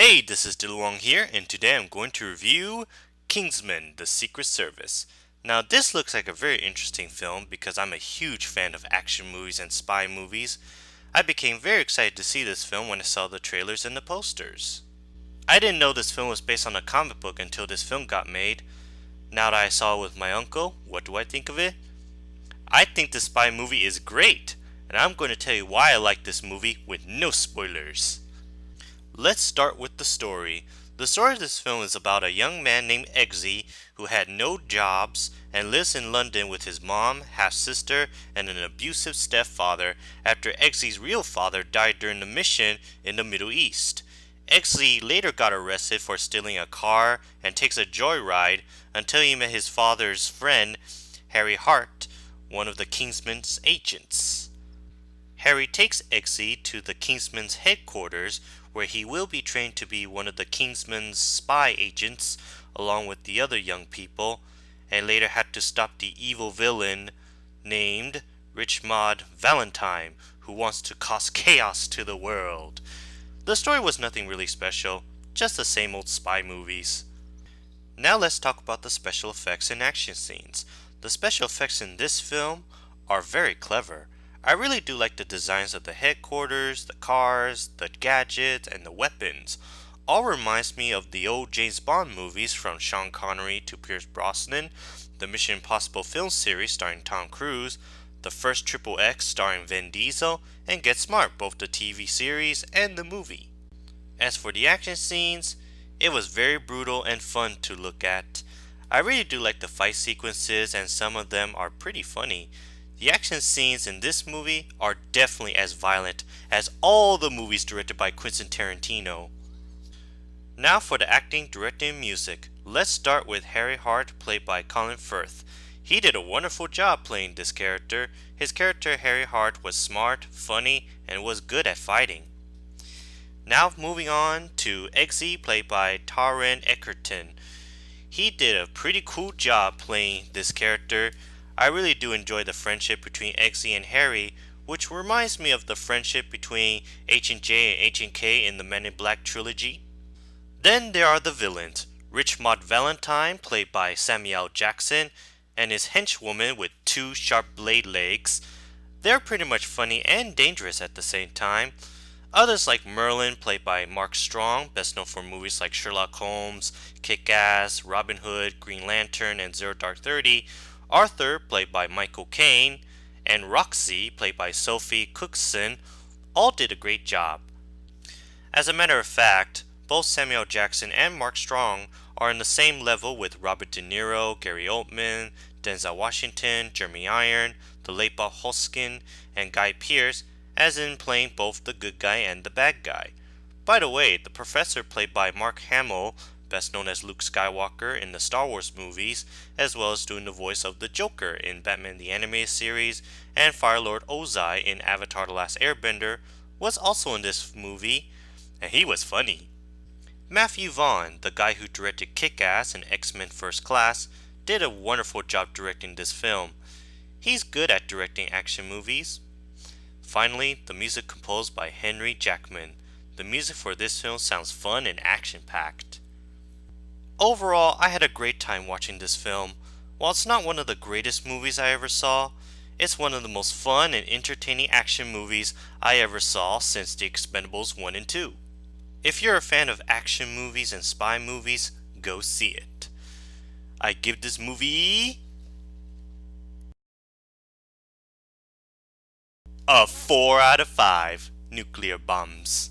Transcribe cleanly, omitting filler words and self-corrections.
Hey, this is DeLuong here, and today I'm going to review Kingsman, The Secret Service. Now, this looks like a very interesting film because I'm a huge fan of action movies and spy movies. I became very excited to see this film when I saw the trailers and the posters. I didn't know this film was based on a comic book until this film got made. Now that I saw it with my uncle, what do I think of it? I think the spy movie is great, and I'm going to tell you why I like this movie with no spoilers. Let's start with the story. The story of this film is about a young man named Eggsy who had no jobs and lives in London with his mom, half-sister, and an abusive stepfather after Eggsy's real father died during the mission in the Middle East. Eggsy later got arrested for stealing a car and takes a joyride until he met his father's friend, Harry Hart, one of the Kingsman's agents. Harry takes Eggsy to the Kingsman's headquarters where he will be trained to be one of the Kingsman's spy agents along with the other young people, and later had to stop the evil villain named Richmond Valentine, who wants to cause chaos to the world. The story was nothing really special, just the same old spy movies. Now let's talk about the special effects and action scenes. The special effects in this film are very clever. I really do like the designs of the headquarters, the cars, the gadgets, and the weapons. All reminds me of the old James Bond movies from Sean Connery to Pierce Brosnan, the Mission Impossible film series starring Tom Cruise, the first Triple X starring Vin Diesel, and Get Smart, both the TV series and the movie. As for the action scenes, it was very brutal and fun to look at. I really do like the fight sequences, and some of them are pretty funny. The action scenes in this movie are definitely as violent as all the movies directed by Quentin Tarantino. Now for the acting, directing, and music. Let's start with Harry Hart, played by Colin Firth. He did a wonderful job playing this character. His character Harry Hart was smart, funny, and was good at fighting. Now moving on to Eggsy, played by Taron Egerton. He did a pretty cool job playing this character. I really do enjoy the friendship between Eggsy and Harry, which reminds me of the friendship between Agent J and Agent K in the Men in Black trilogy. Then there are the villains, Richmond Valentine, played by Samuel Jackson, and his henchwoman with two sharp blade legs. They're pretty much funny and dangerous at the same time. Others like Merlin, played by Mark Strong, best known for movies like Sherlock Holmes, Kick-Ass, Robin Hood, Green Lantern, and Zero Dark 30, Arthur, played by Michael Caine, and Roxy, played by Sophie Cookson, all did a great job. As a matter of fact, both Samuel Jackson and Mark Strong are in the same level with Robert De Niro, Gary Oldman, Denzel Washington, Jeremy Iron, the late Bob Hoskins, and Guy Pearce, as in playing both the good guy and the bad guy. By the way, the professor played by Mark Hamill, best known as Luke Skywalker in the Star Wars movies, as well as doing the voice of the Joker in Batman the Animated Series, and Firelord Ozai in Avatar The Last Airbender, was also in this movie, and he was funny. Matthew Vaughn, the guy who directed Kick-Ass and X-Men First Class, did a wonderful job directing this film. He's good at directing action movies. Finally, the music composed by Henry Jackman. The music for this film sounds fun and action-packed. Overall, I had a great time watching this film. While it's not one of the greatest movies I ever saw, it's one of the most fun and entertaining action movies I ever saw since The Expendables 1 and 2. If you're a fan of action movies and spy movies, go see it. I give this movie a 4 out of 5 nuclear bombs.